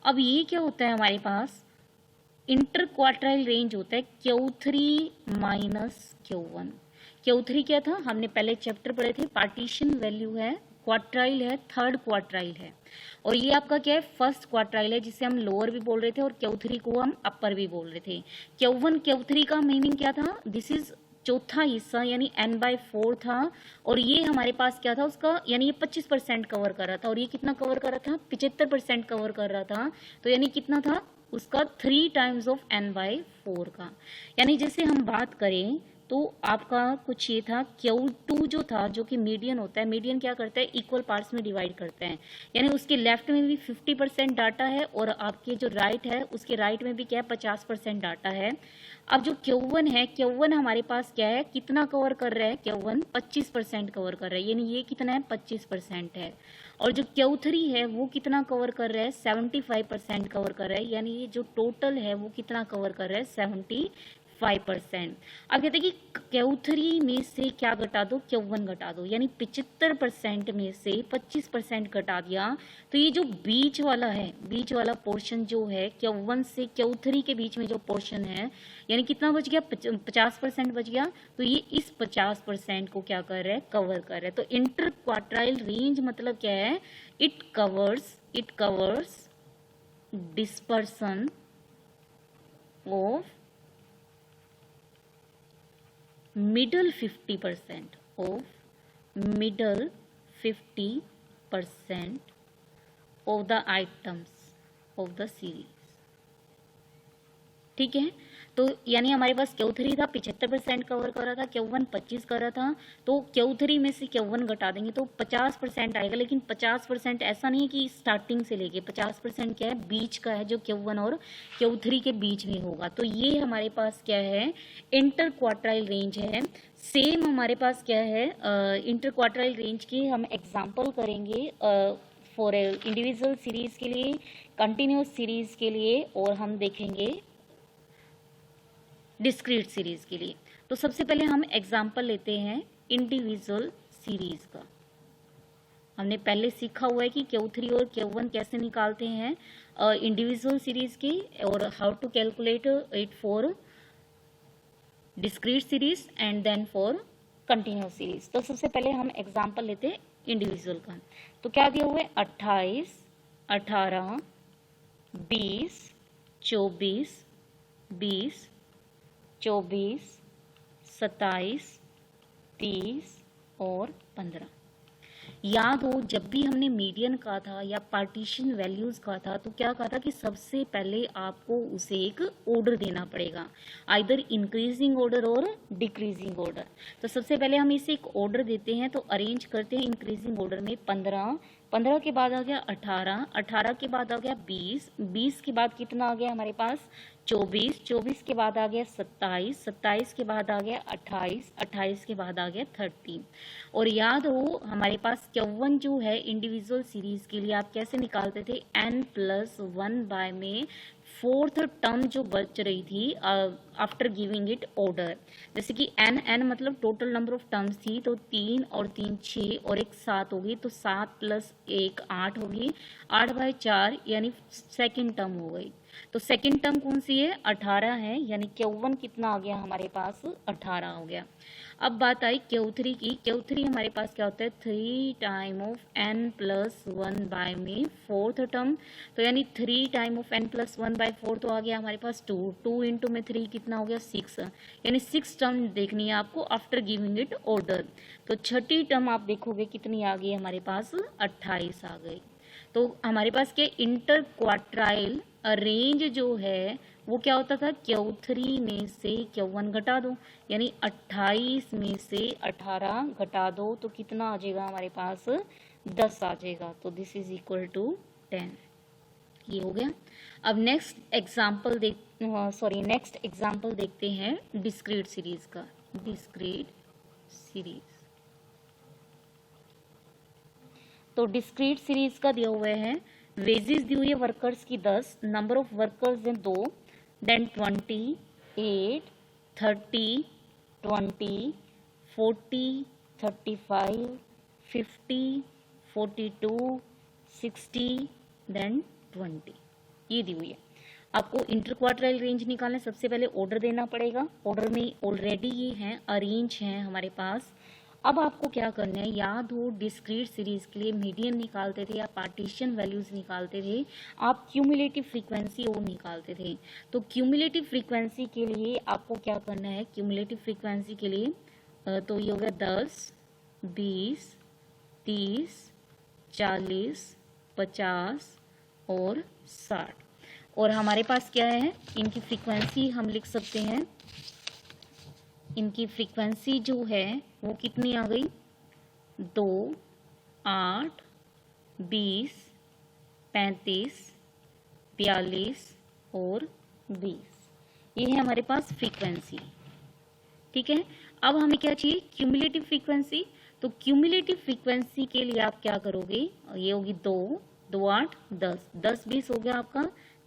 अब ये क्या होता है हमारे पास, इंटर क्वार्टाइल रेंज होता है Q3 माइनस Q1। Q3 क्या था, हमने पहले चैप्टर पढ़े थे, पार्टीशन वैल्यू है, क्वार्टाइल है, थर्ड क्वार्टाइल है, और ये आपका क्या है, फर्स्ट क्वार्टाइल है, जिसे हम लोअर भी बोल रहे थे और Q3 को हम अपर भी बोल रहे थे। Q1 Q3 का मीनिंग क्या था, दिस इज चौथा हिस्सा यानी n/4 था, और ये हमारे पास क्या था उसका, यानी ये 25% कवर कर रहा था, और ये कितना कवर कर रहा था, 75% कवर कर रहा था, तो यानी कितना था उसका 3 टाइम्स ऑफ n/4 का। यानी जैसे हम बात करें तो आपका कुछ ये था, Q2 जो था, जो कि मीडियन होता है, मीडियन क्या करता है, इक्वल पार्ट्स में डिवाइड करते हैं, यानी उसके लेफ्ट में भी 50% डाटा है और आपके जो राइट है उसके राइट में भी क्या है, 50% डाटा है। अब जो Q1 है, Q1 हमारे पास क्या है, कितना कवर कर रहा है, Q1 25% कवर कर रहा है, यानी ये कितना है, 25% है, और जो Q3 है वो कितना कवर कर रहा है, 75% कवर कर रहा है, यानी ये जो टोटल है वो कितना कवर कर रहा है, 75%। अब कहते हैं कि Q3 में से क्या घटा दो, Q1 घटा दो, यानी 75% में से 25% घटा दिया, तो ये जो बीच वाला है, बीच वाला पोर्शन जो है Q1 से Q3 के बीच में जो पोर्शन है, यानी कितना बच गया, 50% बच गया, तो ये इस 50% को क्या कर रहा है, कवर कर रहा है। तो इंटर क्वार्टाइल रेंज मतलब क्या है, it covers dispersion of middle 50% of middle 50% of the items of the series। ठीक है, तो यानी हमारे पास Q3 था 75% कवर कर रहा था, Q1 25 कर रहा था, तो Q3 में से Q1 घटा देंगे तो 50% आएगा, लेकिन 50% ऐसा नहीं है कि स्टार्टिंग से लेके 50% क्या है, बीच का है, जो Q1 और Q3 के बीच में होगा। तो ये हमारे पास क्या है, इंटर क्वार्टाइल रेंज है। सेम हमारे पास क्या है, इंटर क्वार्टाइल रेंज की हम एग्जाम्पल करेंगे फॉर इंडिविजुअल सीरीज के लिए, कंटिन्यूस सीरीज के लिए, और हम देखेंगे डिस्क्रीट सीरीज के लिए। तो सबसे पहले हम एग्जाम्पल लेते हैं इंडिविजुअल सीरीज का। हमने पहले सीखा हुआ है कि Q3 और Q1 कैसे निकालते हैं इंडिविजुअल सीरीज की, और how to calculate it for discrete series and then for continuous series. तो सबसे पहले हम एग्जाम्पल लेते हैं इंडिविजुअल का। तो क्या दिया हुआ है, 28, 18, 20, 24, 20, 24, 27, 30 और 15। याद हो, जब भी हमने मीडियन कहा था या पार्टीशन वैल्यूज कहा था, तो क्या कहा था कि सबसे पहले आपको उसे एक ऑर्डर देना पड़ेगा, आइदर इंक्रीजिंग ऑर्डर और डिक्रीजिंग ऑर्डर। तो सबसे पहले हम इसे एक ऑर्डर देते हैं, तो अरेंज करते हैं इंक्रीजिंग ऑर्डर में। 15, 15 के बाद आ गया 18, 18 के बाद आ गया 20, 20 के बाद कितना आ गया हमारे पास, 24, 24 के बाद आ गया 27, 27 के बाद आ गया 28, 28 के बाद आ गया 30। और याद हो हमारे पास Q1 जो है इंडिविजुअल सीरीज के लिए आप कैसे निकालते थे, n+1 में फोर्थ टर्म जो बच रही थी आफ्टर गिविंग इट ऑर्डर, जैसे कि n मतलब टोटल नंबर ऑफ टर्म्स थी, तो 3 और 3 6 और 1 7 होगी, तो 7 + 1 8 होगी, 8/4 यानी सेकेंड टर्म हो गई। तो सेकेंड टर्म कौन सी है, 18 है, यानी Q1 कितना आ गया हमारे पास, 18 हो गया। अब बात आई Q3 की। Q3 हमारे पास क्या होता है, 3 टाइम ऑफ n+1 में फोर्थ टर्म, तो यानी 3 टाइम ऑफ n+1/4 तो आ गया हमारे पास 2, 2 इंटू में 3 कितना हो गया 6, यानी 6 टर्म देखनी है आपको आफ्टर गिविंग इट ऑर्डर। तो छठी टर्म आप देखोगे कितनी आ गई हमारे पास, 28 आ गई। तो हमारे पास क्या, इंटर क्वार्टाइल रेंज जो है वो क्या होता था, Q3 में से Q1 घटा दो, यानी 28 में से 18 घटा दो तो कितना आ जाएगा हमारे पास, 10 आ जाएगा। तो दिस इज इक्वल टू 10। ये हो गया। अब नेक्स्ट एग्जाम्पल देखते हैं डिस्क्रीट सीरीज का। डिस्क्रीट सीरीज, तो डिस्क्रीट सीरीज का दिया हुआ है, वेजेस दी हुई है वर्कर्स की 10, नंबर ऑफ वर्कर्स हैं 2, देन 28, 30, 20, 40, 35, 50, 42, 60, देन 20, ये दी हुई है। आपको इंटर क्वार्टाइल रेंज निकालने सबसे पहले ऑर्डर देना पड़ेगा। ऑर्डर में ऑलरेडी ये हैं, अरेंज हैं हमारे पास। अब आपको क्या करना है, याद हो डिस्क्रीट सीरीज के लिए मीडियन निकालते थे या पार्टीशन वैल्यूज निकालते थे, आप क्यूमुलेटिव फ्रीक्वेंसी और निकालते थे। तो क्यूमुलेटिव फ्रीक्वेंसी के लिए आपको क्या करना है, क्यूमुलेटिव फ्रीक्वेंसी के लिए तो ये हो गया 10, 20, 30, 40, 50 और 60। और हमारे पास क्या है, इनकी फ्रीक्वेंसी हम लिख सकते हैं, इनकी फ्रीक्वेंसी जो है वो कितनी आ गई, 2, 8, 20, 35, 42 और 20। ये है हमारे पास फ्रीक्वेंसी। ठीक है, अब हमें क्या चाहिए, क्यूमुलेटिव फ्रीक्वेंसी। तो क्यूमुलेटिव फ्रीक्वेंसी के लिए आप क्या करोगे, ये होगी 2, 2, 8, 10, 10, 20 हो गया आपका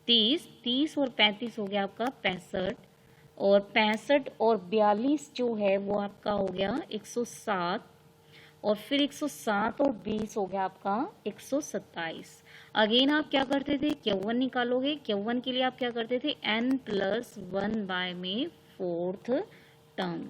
30, 30 और 35 हो गया आपका 65, और 65 और 42 जो है वो आपका हो गया 107, और फिर 107 और 20 हो गया आपका 127। अगेन आप क्या करते थे, Q1 निकालोगे। Q1 के लिए आप क्या करते थे, n+1 में 4th टर्म।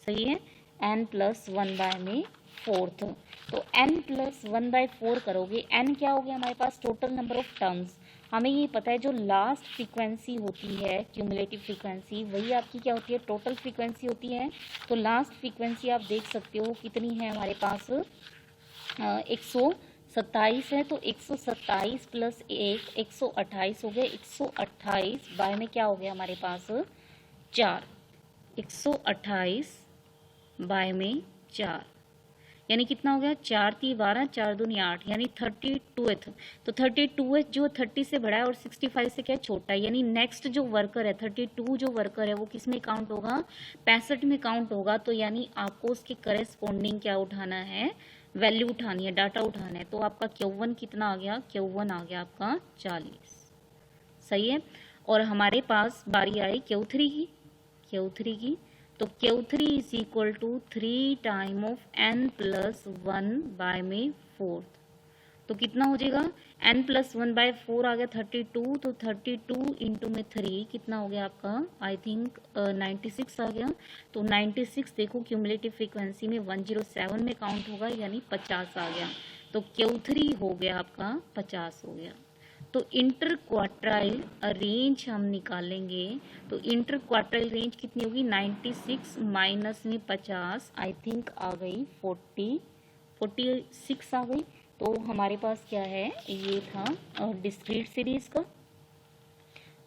सही है, n+1 में 4th। तो n+1/4 करोगे, n क्या हो गया हमारे पास, टोटल नंबर ऑफ टर्म्स। हमें ये पता है जो लास्ट फ्रीक्वेंसी होती है क्यूमुलेटिव फ्रीक्वेंसी, वही आपकी क्या होती है, टोटल फ्रीक्वेंसी होती है। तो लास्ट फ्रीक्वेंसी आप देख सकते हो कितनी है हमारे पास, 127 है। तो 127 + 1 128 हो गया, 128 बाय में क्या हो गया हमारे पास 4, 128 बाय में 4 यानी कितना हो गया, 4 × 3 = 12, 4 दूनी 8 यानी 32th। तो 32th जो 30 से बड़ा है और 65 से क्या छोटा है, यानी नेक्स्ट जो वर्कर है 32 जो वर्कर है वो किस में काउंट होगा, 65 में काउंट होगा। तो यानी आपको उसके करेस्पॉन्डिंग क्या उठाना है, वैल्यू उठानी है, डाटा उठाना है। तो आपका Q1 कितना आ गया, Q1 आ गया आपका 40। सही है, और हमारे पास बारी आई Q3 की। Q3 की तो Q3 = 3 टाइम ऑफ n+1 में 4। तो कितना हो जाएगा, n+1/4 आ गया 32। तो 32 इंटू में 3 कितना हो गया आपका, आई थिंक 96 आ गया। तो 96 देखो क्यूमुलेटिव फ्रीक्वेंसी में 107 में काउंट होगा, यानी 50 आ गया। तो Q3 हो गया आपका 50 हो गया। तो इंटर क्वार्टाइल रेंज हम निकालेंगे। तो इंटर क्वार्टाइल रेंज कितनी होगी, 96 माइनस में 50 आई थिंक आ गई 46 आ गई। तो हमारे पास क्या है, ये था डिस्क्रीट सीरीज का।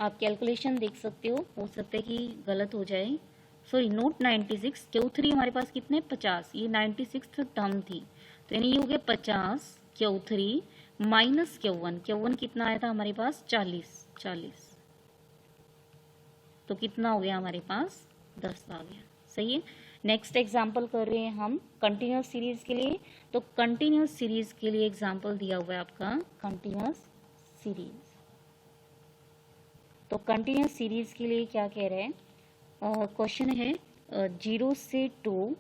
आप कैलकुलेशन देख सकते हो सकता है कि गलत हो जाए, सॉरी नोट 96, Q3 हमारे पास कितने 50, ये 96 टर्म थी। तो यानी ये हो गया 50 Q3 माइनस Q1 कितना आया था हमारे पास 40। तो कितना हो गया हमारे पास 10 आ गया। सही है, नेक्स्ट एग्जाम्पल कर रहे हैं हम कंटिन्यूस सीरीज के लिए। तो कंटिन्यूस सीरीज के लिए एग्जाम्पल दिया हुआ है आपका कंटिन्यूस सीरीज। तो कंटिन्यूस सीरीज के लिए क्या कह रहे हैं, क्वेश्चन है 0 से 20,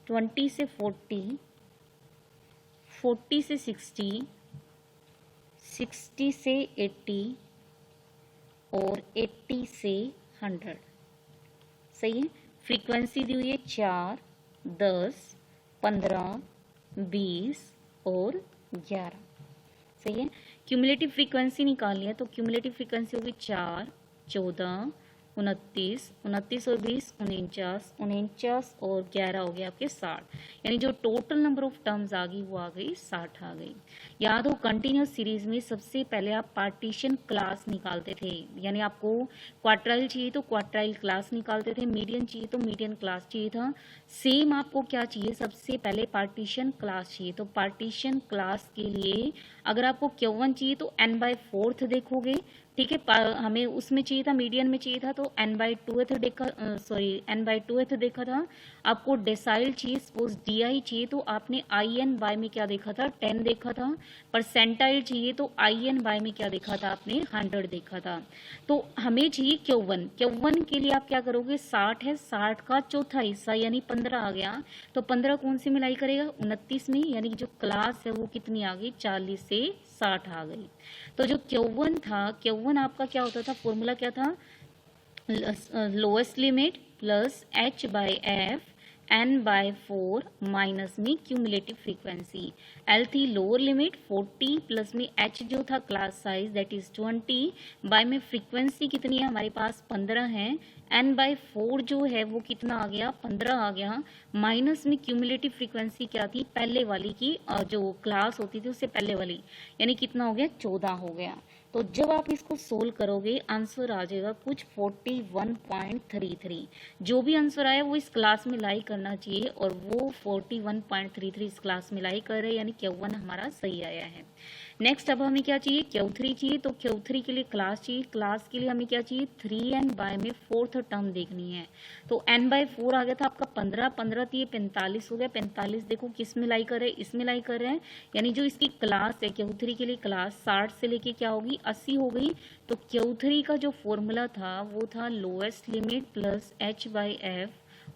20 से 40, 40 से 60, 60 से 80 और 80 से 100। सही है, फ्रीक्वेंसी दी हुई है 4, 10, 15, 20 और 11। सही है, क्यूमुलेटिव फ्रीक्वेंसी निकालनी है। तो क्यूमुलेटिव फ्रीक्वेंसी होगी 4, 14, 29, 29 और 20 49, 49 और 11 हो गया आपके 60। यानी जो टोटल नंबर ऑफ टर्म्स आ गई वो आ गई 60 आ गई। याद हो कंटिन्यूस सीरीज में सबसे पहले आप पार्टीशन क्लास निकालते थे, यानी आपको क्वार्टाइल चाहिए तो क्वार्टाइल क्लास निकालते थे, मीडियन चाहिए तो मीडियन क्लास चाहिए था। सेम आपको क्या चाहिए, सबसे पहले पार्टीशन क्लास चाहिए। तो पार्टीशन क्लास के लिए अगर आपको Q1 चाहिए तो n/4 देखोगे, ठीक है, हमें उसमें चाहिए था, मीडियन में चाहिए था तो n/2 देखा, n/2 देखा था। आपको डेसाइल चाहिए, सपोज DI चाहिए तो आपने IN/by में क्या देखा था, 10 देखा था। परसेंटाइल चाहिए तो IN/by में क्या देखा था आपने, 100 देखा था। तो हमें चाहिए Q1। Q1 के लिए आप क्या करोगे, 60 है, 60 का चौथा हिस्सा यानी 15 आ गया, तो 15 कौन सी मिलाई करेगा, 29 में, यानी कि जो क्लास है वो कितनी आ गई, 40 से 60 आ गई। तो जो Q1 था, Q1 आपका क्या होता था, फॉर्मूला क्या था, lowest limit plus h/f n/4 minus में क्यूमुलेटिव फ्रीक्वेंसी। L थी लोअर लिमिट 40 प्लस में h जो था class size that is 20 by में फ्रीक्वेंसी कितनी है हमारे पास 15 है, n/4 जो है वो कितना आ गया, 15 आ गया, माइनस में क्यूमुलेटिव फ्रीक्वेंसी क्या थी, पहले वाली की जो क्लास होती थी उससे पहले वाली, यानी कितना हो गया, 14 हो गया। तो जब आप इसको सोल्व करोगे आंसर आ जाएगा कुछ 41.33। जो भी आंसर आया वो इस क्लास में लाई करना चाहिए और वो 41.33 इस क्लास में लाई कर रहे हैं, यानी Q1 हमारा सही आया है। नेक्स्ट अब हमें क्या चाहिए, Q3 चाहिए। तो Q3 के लिए क्लास चाहिए, क्लास के लिए हमें क्या चाहिए, 3n/by में फोर्थ टर्म देखनी है। तो n/4 आ गया था आपका 15, 15 थी 45 हो गया, 45 देखो किस में लाई कर रहे हैं, इसमें लाई कर रहे हैं, यानी जो इसकी क्लास है Q3 के लिए क्लास 60 से लेके क्या होगी, 80 हो गई। तो Q3 का जो फॉर्मूला था वो था लोएस्ट लिमिट प्लस h/f,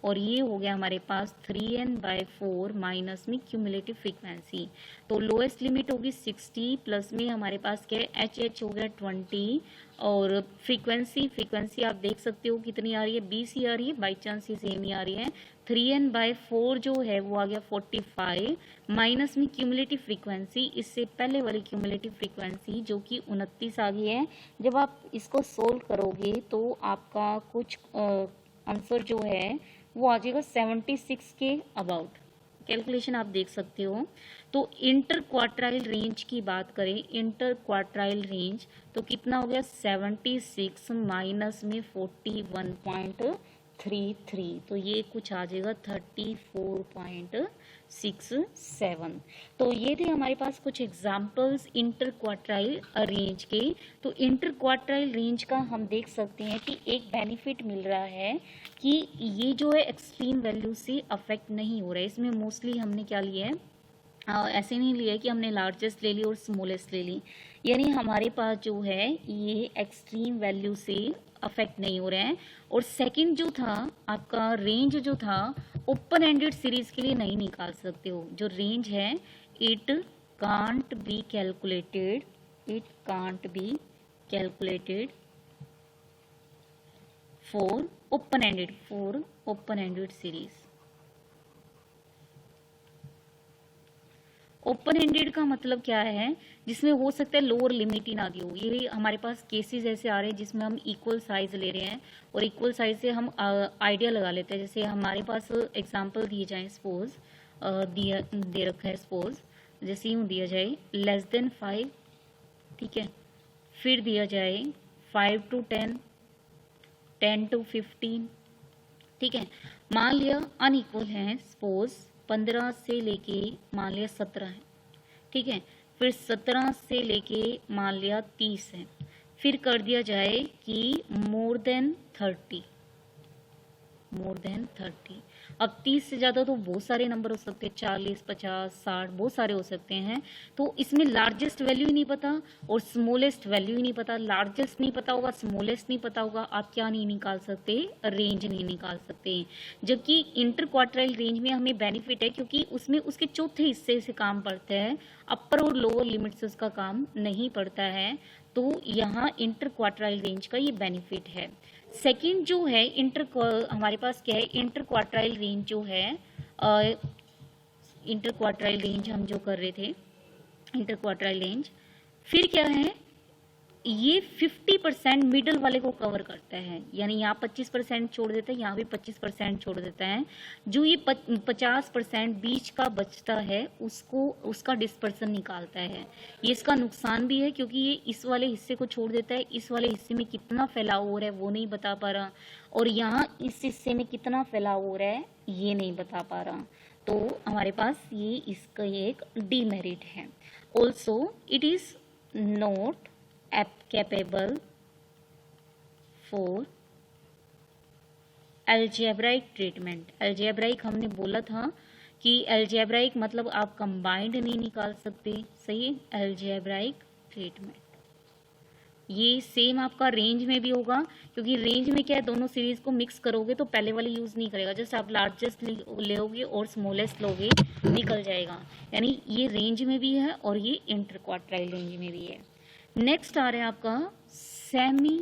और ये हो गया हमारे पास 3n/4 माइनस में क्यूमुलेटिव फ्रीक्वेंसी। तो लोएस्ट लिमिट होगी 60 प्लस में हमारे पास क्या है, h हो गया 20, और फ्रीक्वेंसी आप देख सकते हो कितनी आ रही है, 20 ही आ रही है, बाई चांस ही सेम ही आ रही है। 3n/4 जो है वो आ गया 45 माइनस में क्यूमुलेटिव फ्रीक्वेंसी, इससे पहले वाली क्यूमुलेटिव फ्रीक्वेंसी जो कि 29 आ गई है। जब आप इसको सोल्व करोगे तो आपका कुछ आंसर जो है वो आ जाएगा 76 के अबाउट। कैलकुलेशन आप देख सकते हो। तो इंटर क्वार्टाइल रेंज की बात करें, इंटर क्वार्टाइल रेंज तो कितना हो गया, 76 माइनस में 41.33, तो ये कुछ आ जाएगा 34.67। तो ये थे हमारे पास कुछ एग्जाम्पल्स इंटर क्वार्टाइल रेंज के। तो इंटर क्वार्टाइल रेंज का हम देख सकते हैं कि एक बेनिफिट मिल रहा है कि ये जो है एक्सट्रीम वैल्यू से अफेक्ट नहीं हो रहा है। इसमें मोस्टली हमने क्या लिया है, ऐसे नहीं लिया है कि हमने लार्जेस्ट ले ली और स्मॉलेस्ट ले ली, यानी हमारे पास जो है ये एक्सट्रीम वैल्यू से अफेक्ट नहीं हो रहे हैं। और सेकंड जो था आपका रेंज जो था, ओपन एंडेड सीरीज के लिए नहीं निकाल सकते हो। जो रेंज है it can't be calculated, it can't be calculated for open ended series. Open ended का मतलब क्या है, जिसमें हो सकता है लोअर लिमिट ही ना दी हो। ये हमारे पास केसेस ऐसे आ रहे हैं जिसमें हम इक्वल साइज ले रहे हैं और इक्वल साइज से हम आइडिया लगा लेते हैं। जैसे हमारे पास एग्जांपल दिए जाए, सपोज दे रखा है, सपोज जैसे यूँ दिया जाए लेस देन 5, ठीक है, फिर दिया जाए 5 to 10, 10 to 15, ठीक है। मान लिया अनइक्वल है, सपोज 15 से लेके मान लिया 17 है, ठीक है, फिर 17 से लेके मान लिया 30 है, फिर कर दिया जाए कि मोर देन 30। अब 30 से ज़्यादा तो बहुत सारे नंबर हो सकते हैं, 40, 50, 60 बहुत सारे हो सकते हैं। तो इसमें लार्जेस्ट वैल्यू ही नहीं पता और स्मॉलेस्ट वैल्यू ही नहीं पता। लार्जेस्ट नहीं पता होगा, स्मॉलेस्ट नहीं पता होगा, आप क्या नहीं निकाल सकते, रेंज नहीं निकाल सकते। जबकि इंटर क्वार्टाइल रेंज में हमें बेनिफिट है क्योंकि उसमें उसके चौथे हिस्से से काम पड़ता है, अपर और लोअर लिमिट से उसका काम नहीं पड़ता है। तो यहाँ इंटर क्वार्टाइल रेंज का ये बेनिफिट है। सेकंड जो है हमारे पास क्या है, इंटर क्वार्टाइल रेंज जो है, इंटर क्वार्टाइल रेंज हम जो कर रहे थे, इंटर क्वार्टाइल रेंज फिर क्या है, ये 50% मिडल वाले को कवर करता है, यानी यहाँ 25% छोड़ देता है, यहाँ भी 25% छोड़ देता है। जो ये 50% बीच का बचता है उसको उसका डिस्पर्सन निकालता है। ये इसका नुकसान भी है क्योंकि ये इस वाले हिस्से को छोड़ देता है, इस वाले हिस्से में कितना फैलाव हो रहा है वो नहीं बता पा रहा, और यहाँ इस हिस्से में कितना फैलाव हो रहा है ये नहीं बता पा रहा। तो हमारे पास ये इसका एक डीमेरिट है। Also it is not capable for algebraic treatment. Algebraic हमने बोला था कि अलजेब्राइक मतलब आप कंबाइंड नहीं निकाल सकते, सही है। अलजेब्राइक ट्रीटमेंट ये सेम आपका रेंज में भी होगा, क्योंकि रेंज में क्या है, दोनों सीरीज को मिक्स करोगे तो पहले वाली यूज नहीं करेगा, जस्ट आप लार्जेस्ट लोगे और स्मॉलेस्ट लोगे, निकल जाएगा। यानी ये रेंज में भी है और ये इंटर क्वार्टाइल रेंज में भी है। नेक्स्ट आ रहा है आपका सेमी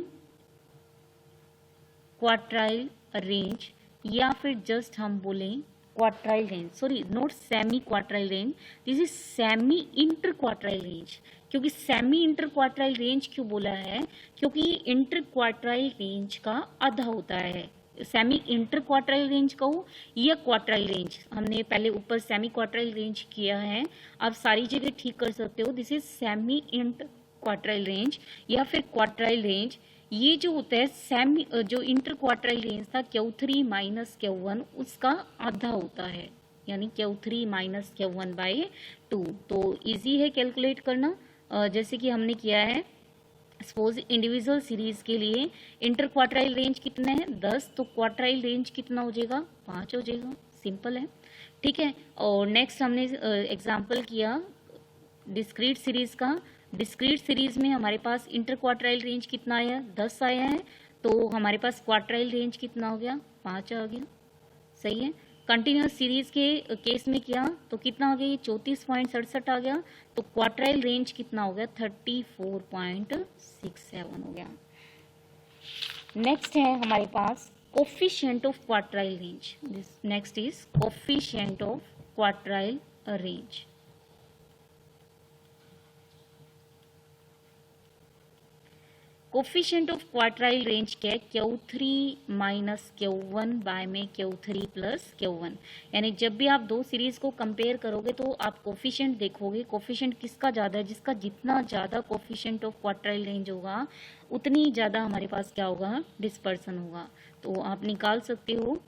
क्वार्टाइल रेंज, या फिर जस्ट हम बोलें quartile range, sorry not semi quartile range, this is semi inter quartile range. क्योंकि सेमी इंटर क्वार्टाइल रेंज क्यों बोला है, क्योंकि इंटर क्वार्टाइल रेंज का आधा होता है। सेमी इंटर क्वार्टाइल रेंज कहो या क्वार्टाइल रेंज, हमने पहले ऊपर सेमी क्वार्टाइल रेंज किया है, आप सारी जगह ठीक कर सकते हो। This is semi inter quartile range या फिर क्वार्टाइल रेंज। ये जो होता है सेमी, जो इंटर क्वार्टाइल रेंज था Q3 माइनस Q1, उसका आधा होता है, यानी Q3 माइनस Q1 बाई 2। तो इजी है कैलकुलेट करना, जैसे कि हमने किया है। सपोज इंडिविजुअल सीरीज के लिए इंटर क्वार्टाइल रेंज कितना है 10, तो क्वार्टाइल रेंज कितना हो जाएगा 5 हो जाएगा, सिंपल है, ठीक है। और नेक्स्ट हमने एग्जांपल किया डिस्क्रीट सीरीज का। डिस्क्रीट सीरीज में हमारे पास इंटर क्वार्टाइल रेंज कितना आया 10 आया है, तो हमारे पास क्वार्टाइल रेंज कितना हो गया 5 आ गया, सही है। कंटिन्यूस सीरीज के केस में किया तो कितना हो गया, ये 34.67 आ गया, तो क्वार्टाइल रेंज कितना हो गया 34.67 हो गया। नेक्स्ट है हमारे पास coefficient of quartile range. Next is coefficient of quartile range. Coefficient of quartile range क्या है, Q3 माइनस Q1 बाय में Q3 प्लस Q1। यानी जब भी आप दो सीरीज को कंपेयर करोगे तो आप कोफिशिएंट देखोगे, कोफिशिएंट किसका ज़्यादा है, जिसका जितना ज़्यादा कोफिशिएंट ऑफ क्वार्टाइल रेंज होगा उतनी ज़्यादा हमारे पास क्या होगा, डिस्पर्सन होगा। तो आप निकाल सकते हो।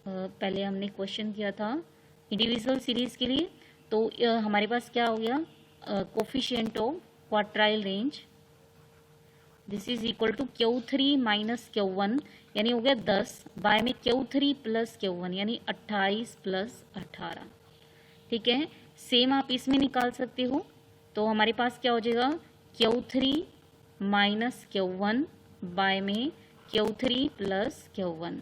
पहले हमने क्वेश्चन किया था इंडिविजुअल सीरीज के लिए, तो हमारे पास क्या हो गया, coefficient of quartile range this is equal to Q3 minus Q1, यानी हो गया 10 बाय में Q3 प्लस Q1 यानी 28 प्लस 18, ठीक है। सेम आप इसमें निकाल सकते हो, तो हमारे पास क्या हो जाएगा Q3 माइनस Q1 बाय में Q3 प्लस Q1।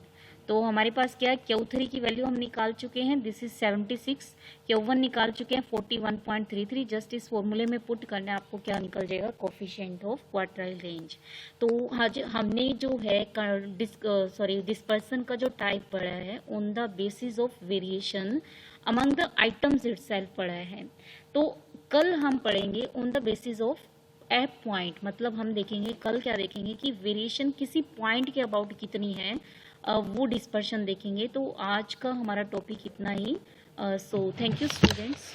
तो हमारे पास क्या है, Q3 की वैल्यू हम निकाल चुके हैं, दिस इज 76, Q1 निकाल चुके हैं 41.33। जस्ट इस फॉर्मूले में पुट करने आपको क्या निकल जाएगा, कोफिशिएंट ऑफ क्वार्टाइल रेंज। तो आज हमने जो है डिस्पर्सन का जो टाइप पढ़ा है on the basis of variation among the items itself पढ़ा है। तो कल हम पढ़ेंगे on the basis of F point, मतलब हम देखेंगे कल क्या देखेंगे कि वेरिएशन किसी पॉइंट के अबाउट कितनी है, वो डिस्पर्शन देखेंगे। तो आज का हमारा टॉपिक इतना ही। So thank you students.